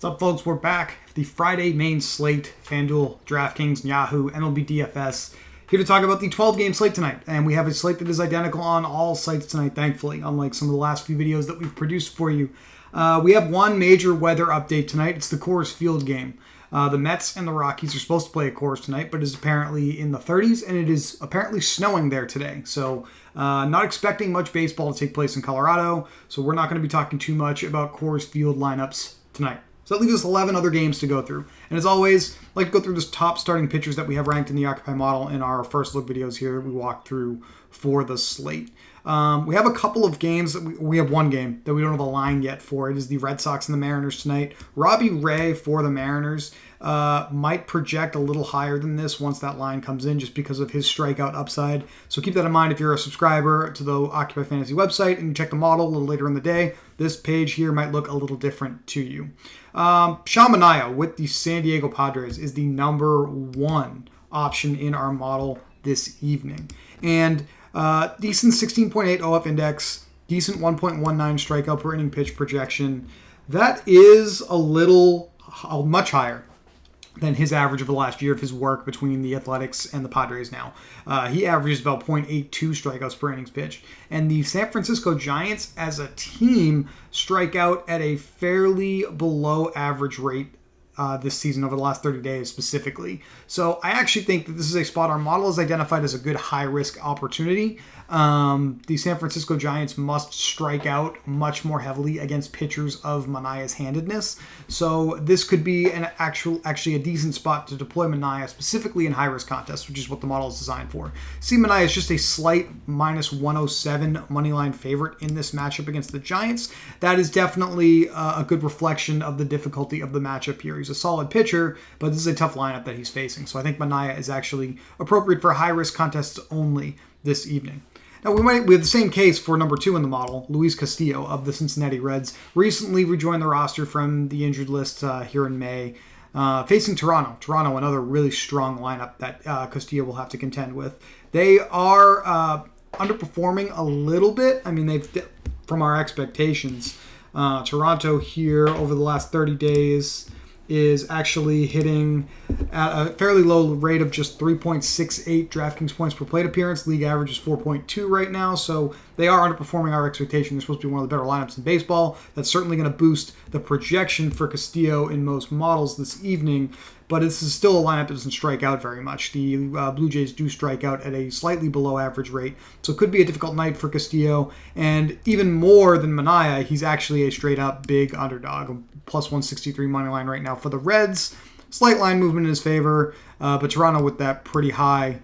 What's up, folks? We're back. The Friday main slate, FanDuel, DraftKings, Yahoo, MLB DFS. Here to talk about the 12-game slate tonight. And we have a slate that is identical on all sites tonight, thankfully, unlike some of the last few videos that we've produced for you. We have one major weather update tonight. It's the Coors Field game. The Mets and the Rockies are supposed to play at Coors tonight, but it's apparently in the 30s, and it is apparently snowing there today. So not expecting much baseball to take place in Colorado, so we're not going to be talking too much about Coors Field lineups tonight. So that leaves us 11 other games to go through. And as always, I'd like to go through the top starting pitchers that we have ranked in the Occupy model in our first look videos here that we walked through for the slate. We have a couple of games. We have one game that we don't have a line yet for. It is the Red Sox and the Mariners tonight. Robbie Ray for the Mariners might project a little higher than this once that line comes in just because of his strikeout upside. So keep that in mind if you're a subscriber to the Occupy Fantasy website and you check the model a little later in the day. This page here might look a little different to you. Sean Manaea with the San Diego Padres is the number one option in our model this evening. And decent 16.8 OF index, decent 1.19 strikeout per inning pitch projection. That is much higher than his average of the last year of his work between the Athletics and the Padres now. He averages about 0.82 strikeouts per innings pitched. And the San Francisco Giants as a team strike out at a fairly below average rate this season over the last 30 days specifically. So I actually think that this is a spot our model has identified as a good high-risk opportunity. The San Francisco Giants must strike out much more heavily against pitchers of Manaea's handedness. So this could be actually a decent spot to deploy Manaea specifically in high-risk contests, which is what the model is designed for. See, Manaea is just a slight minus 107 moneyline favorite in this matchup against the Giants. That is definitely a good reflection of the difficulty of the matchup here. He's a solid pitcher, but this is a tough lineup that he's facing. So I think Manaea is actually appropriate for high-risk contests only this evening. Now, we have the same case for number two in the model. Luis Castillo of the Cincinnati Reds recently rejoined the roster from the injured list here in May, facing Toronto. Toronto, another really strong lineup that Castillo will have to contend with. They are underperforming a little bit. I mean, they've from our expectations. Toronto here over the last 30 days is actually hitting at a fairly low rate of just 3.68 DraftKings points per plate appearance. League average is 4.2 right now, so they are underperforming our expectation. They're supposed to be one of the better lineups in baseball. That's certainly going to boost the projection for Castillo in most models this evening, but this is still a lineup that doesn't strike out very much. The Blue Jays do strike out at a slightly below average rate, so it could be a difficult night for Castillo, and even more than Manaea, he's actually a straight-up big underdog. Plus 163 money line right now for the Reds. Slight line movement in his favor, but Toronto with that pretty high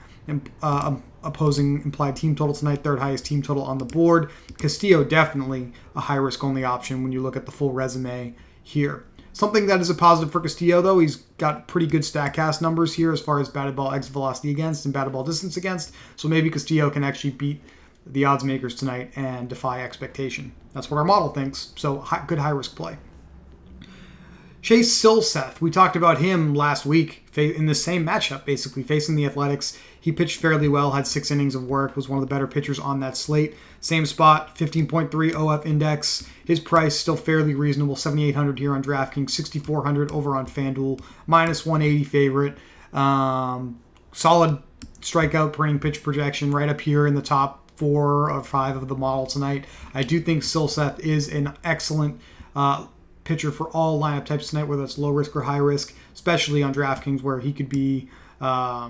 opposing implied team total tonight, third highest team total on the board. Castillo definitely a high-risk only option when you look at the full resume here. Something that is a positive for Castillo, though, he's got pretty good StatCast numbers here as far as batted ball exit velocity against and batted ball distance against, so maybe Castillo can actually beat the odds makers tonight and defy expectation. That's what our model thinks, so good high-risk play. Chase Silseth, we talked about him last week in the same matchup, basically, facing the Athletics. He pitched fairly well, had 6 innings of work, was one of the better pitchers on that slate. Same spot, 15.3 OF index. His price still fairly reasonable, $7,800 here on DraftKings, $6,400 over on FanDuel, minus 180 favorite. Solid strikeout per inning pitch projection right up here in the top 4 or 5 of the model tonight. I do think Silseth is an excellent pitcher for all lineup types tonight, whether it's low risk or high risk, especially on DraftKings where he could be a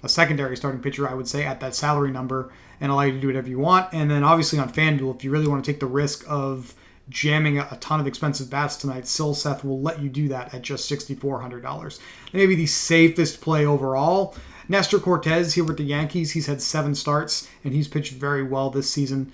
secondary starting pitcher, I would say, at that salary number and allow you to do whatever you want. And then obviously on FanDuel, if you really want to take the risk of jamming a ton of expensive bats tonight, Silseth will let you do that at just $6,400. Maybe the safest play overall. Nestor Cortez here with the Yankees. He's had 7 starts and he's pitched very well this season.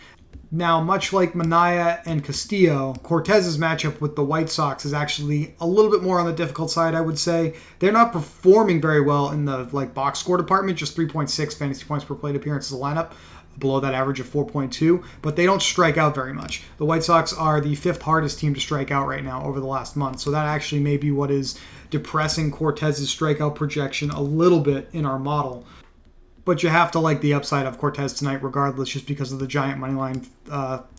Now, much like Manaea and Castillo, Cortez's matchup with the White Sox is actually a little bit more on the difficult side, I would say. They're not performing very well in the box score department, just 3.6 fantasy points per plate appearance as a lineup, below that average of 4.2, but they don't strike out very much. The White Sox are the 5th hardest team to strike out right now over the last month, so that actually may be what is depressing Cortez's strikeout projection a little bit in our model. but you have to like the upside of Cortez tonight regardless, just because of the giant moneyline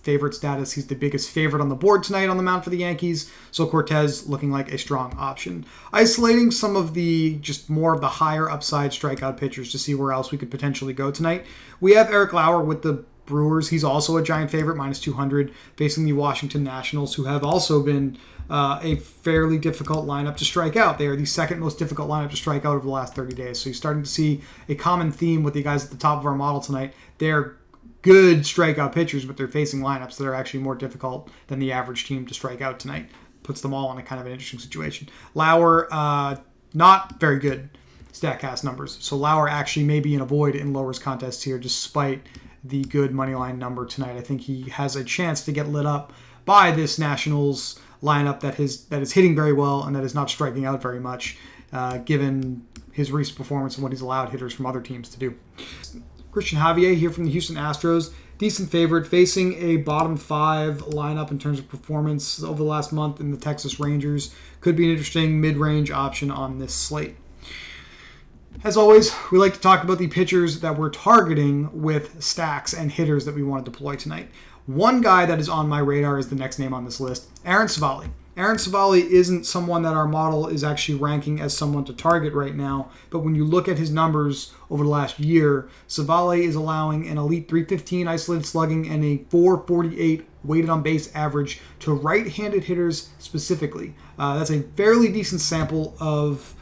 favorite status. He's the biggest favorite on the board tonight on the mound for the Yankees, so Cortez looking like a strong option. Isolating some of the just more of the higher upside strikeout pitchers to see where else we could potentially go tonight. We have Eric Lauer with the Brewers. He's also a giant favorite, minus 200, facing the Washington Nationals, who have also been a fairly difficult lineup to strike out. They are the second most difficult lineup to strike out over the last 30 days. So you're starting to see a common theme with the guys at the top of our model tonight. They're good strikeout pitchers, but they're facing lineups that are actually more difficult than the average team to strike out tonight. Puts them all in a kind of an interesting situation. Lauer, not very good StatCast numbers. So Lauer actually may be in a void in Lauer's contests here, despite the good moneyline number tonight. I think he has a chance to get lit up by this Nationals lineup that is hitting very well and that is not striking out very much, given his recent performance and what he's allowed hitters from other teams to do. Christian Javier here from the Houston Astros, decent favorite, facing a bottom 5 lineup in terms of performance over the last month in the Texas Rangers. Could be an interesting mid-range option on this slate. As always, we like to talk about the pitchers that we're targeting with stacks and hitters that we want to deploy tonight. One guy that is on my radar is the next name on this list, Aaron Svalley. Aaron Svalley isn't someone that our model is actually ranking as someone to target right now, but when you look at his numbers over the last year, Svalley is allowing an elite 315 isolated slugging and a 448 weighted on base average to right-handed hitters specifically. That's a fairly decent sample of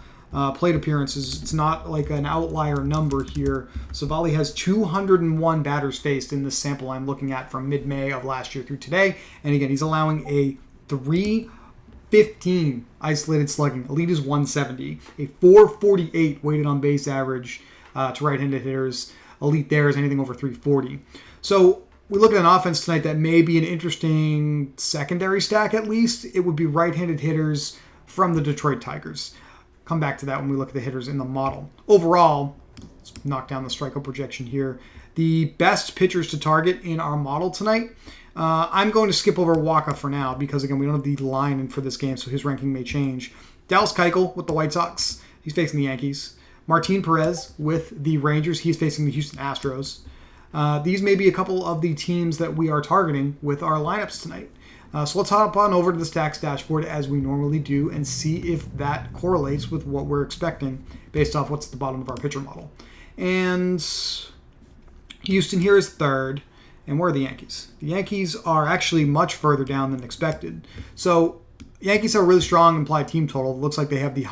plate appearances. It's not like an outlier number here. Svalley has 201 batters faced in this sample I'm looking at from mid-May of last year through today. And again, he's allowing a 315 isolated slugging. Elite is 170. A 448 weighted on base average to right-handed hitters. Elite there is anything over 340. So we look at an offense tonight that may be an interesting secondary stack at least. It would be right-handed hitters from the Detroit Tigers. Come back to that when we look at the hitters in the model. Overall, let's knock down the strikeout projection here. The best pitchers to target in our model tonight, I'm going to skip over Waka for now because, again, we don't have the line in for this game, so his ranking may change. Dallas Keuchel with the White Sox. He's facing the Yankees. Martin Perez with the Rangers. He's facing the Houston Astros. These may be a couple of the teams that we are targeting with our lineups tonight. So let's hop on over to the stacks dashboard as we normally do and see if that correlates with what we're expecting based off what's at the bottom of our pitcher model. And Houston here is third. And where are the Yankees? The Yankees are actually much further down than expected. So Yankees have a really strong implied team total. It looks like they have the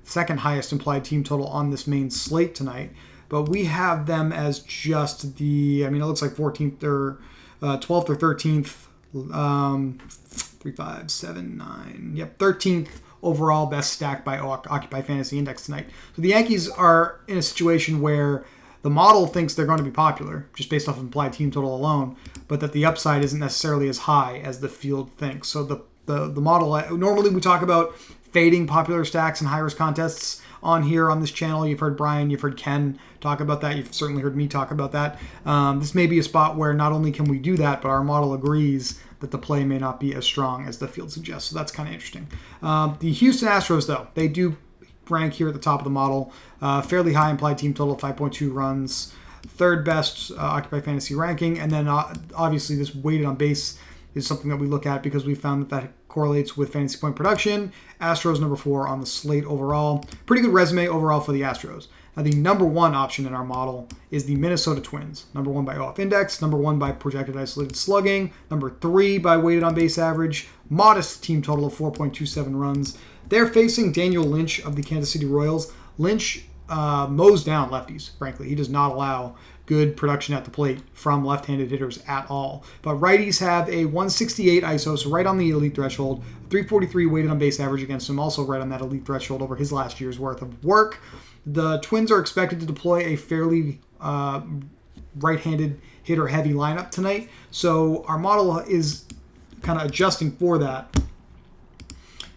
second highest implied team total on this main slate tonight. But we have them as just it looks like 14th or 12th or 13th. 3, 5, 7, 9. Yep, 13th overall best stack by Occupy Fantasy Index tonight. So the Yankees are in a situation where the model thinks they're going to be popular just based off of implied team total alone, but that the upside isn't necessarily as high as the field thinks. So the model, normally we talk about fading popular stacks and high-risk contests on here on this channel. You've heard Brian, you've heard Ken talk about that. You've certainly heard me talk about that. This may be a spot where not only can we do that, but our model agrees that the play may not be as strong as the field suggests. So that's kind of interesting. The Houston Astros, though, they do rank here at the top of the model. Fairly high implied team total, 5.2 runs. Third best Occupy Fantasy ranking. And then obviously this weighted on base is something that we look at because we found that correlates with fantasy point production. Astros number 4 on the slate overall. Pretty good resume overall for the Astros. Now, the number 1 option in our model is the Minnesota Twins. Number 1 by OF Index, number 1 by projected isolated slugging, number 3 by weighted on base average, modest team total of 4.27 runs. They're facing Daniel Lynch of the Kansas City Royals. Lynch mows down lefties, frankly. He does not allow good production at the plate from left-handed hitters at all. But righties have a 168 ISO, so right on the elite threshold, 343 weighted on base average against him, also right on that elite threshold over his last year's worth of work. The Twins are expected to deploy a fairly right-handed hitter-heavy lineup tonight, so our model is kind of adjusting for that,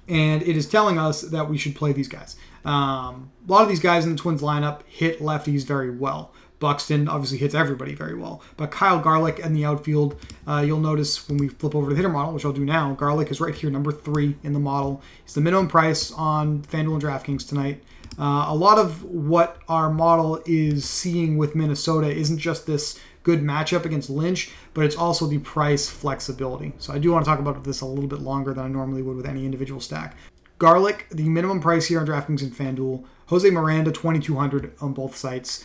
and it is telling us that we should play these guys. A lot of these guys in the Twins lineup hit lefties very well. Buxton obviously hits everybody very well. But Kyle Garlick in the outfield, you'll notice when we flip over to the hitter model, which I'll do now, Garlick is right here, number 3 in the model. He's the minimum price on FanDuel and DraftKings tonight. A lot of what our model is seeing with Minnesota isn't just this good matchup against Lynch, but it's also the price flexibility. So I do want to talk about this a little bit longer than I normally would with any individual stack. Garlic, the minimum price here on DraftKings and FanDuel. Jose Miranda, 2,200 on both sites.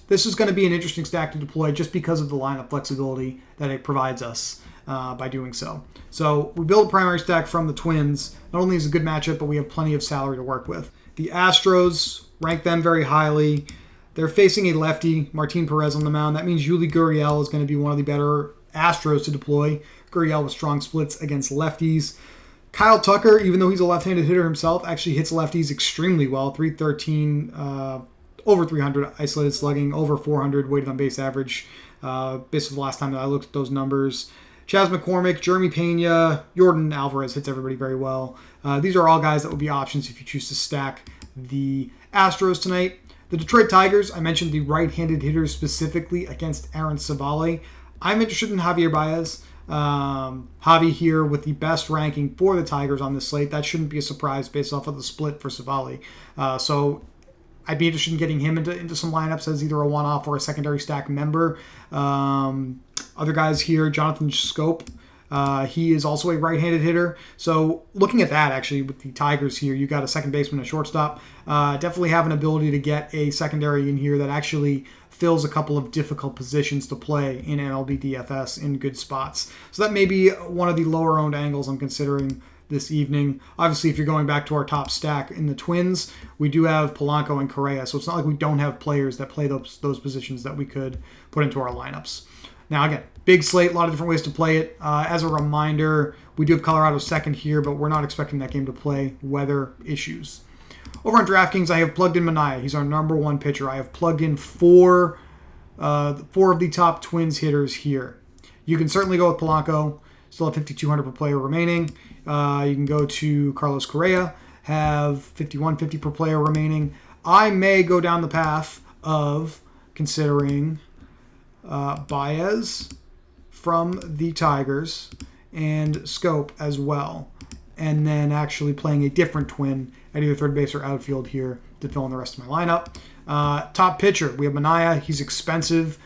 This is going to be an interesting stack to deploy just because of the lineup flexibility that it provides us by doing so. So we build a primary stack from the Twins. Not only is it a good matchup, but we have plenty of salary to work with. The Astros, rank them very highly. They're facing a lefty, Martin Perez on the mound. That means Yuli Gurriel is going to be one of the better Astros to deploy. Gurriel with strong splits against lefties. Kyle Tucker, even though he's a left-handed hitter himself, actually hits lefties extremely well. 313, over 300 isolated slugging, over 400 weighted on base average. Based on the last time that I looked at those numbers. Chas McCormick, Jeremy Pena, Jordan Alvarez hits everybody very well. These are all guys that would be options if you choose to stack the Astros tonight. The Detroit Tigers, I mentioned the right-handed hitters specifically against Aaron Svalley. I'm interested in Javier Baez. Javi here with the best ranking for the Tigers on this slate. That shouldn't be a surprise based off of the split for Svalley. So I'd be interested in getting him into some lineups as either a one-off or a secondary stack member. Other guys here, Jonathan Scope. He is also a right-handed hitter. So looking at that, actually, with the Tigers here, you got a second baseman, a shortstop. Definitely have an ability to get a secondary in here that actually fills a couple of difficult positions to play in MLB DFS in good spots. So that may be one of the lower-owned angles I'm considering this evening. Obviously, if you're going back to our top stack in the Twins, we do have Polanco and Correa. So it's not like we don't have players that play those positions that we could put into our lineups. Now, again, big slate, a lot of different ways to play it. As a reminder, we do have Colorado second here, but we're not expecting that game to play. Weather issues. Over on DraftKings, I have plugged in Manaea. He's our number one pitcher. I have plugged in four of the top Twins hitters here. You can certainly go with Polanco. Still have 5,200 per player remaining. You can go to Carlos Correa. Have 5,150 per player remaining. I may go down the path of considering Baez from the Tigers and Scope as well, and then actually playing a different Twin at either third base or outfield here to fill in the rest of my lineup. Top pitcher, we have Manaea. He's expensive.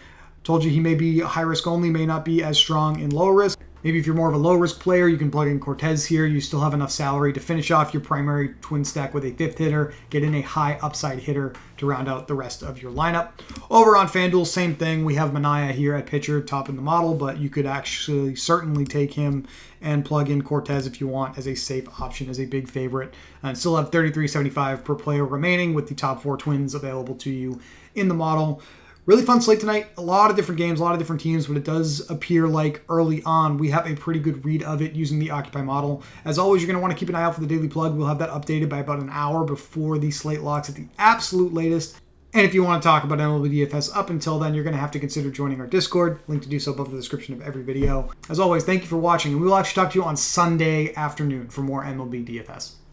Told you he may be high risk only, may not be as strong in low risk. Maybe if you're more of a low-risk player, you can plug in Cortez here. You still have enough salary to finish off your primary Twin stack with a fifth hitter, get in a high upside hitter to round out the rest of your lineup. Over on FanDuel, same thing. We have Manaea here at pitcher, top in the model, but you could actually certainly take him and plug in Cortez if you want as a safe option, as a big favorite. And still have $33.75 per player remaining with the top four Twins available to you in the model. Really fun slate tonight. A lot of different games, a lot of different teams, but it does appear like early on we have a pretty good read of it using the Occupy model. As always, you're going to want to keep an eye out for the daily plug. We'll have that updated by about an hour before the slate locks at the absolute latest. And if you want to talk about MLB DFS up until then, you're going to have to consider joining our Discord. Link to do so above in the description of every video. As always, thank you for watching, and we will actually talk to you on Sunday afternoon for more MLB DFS.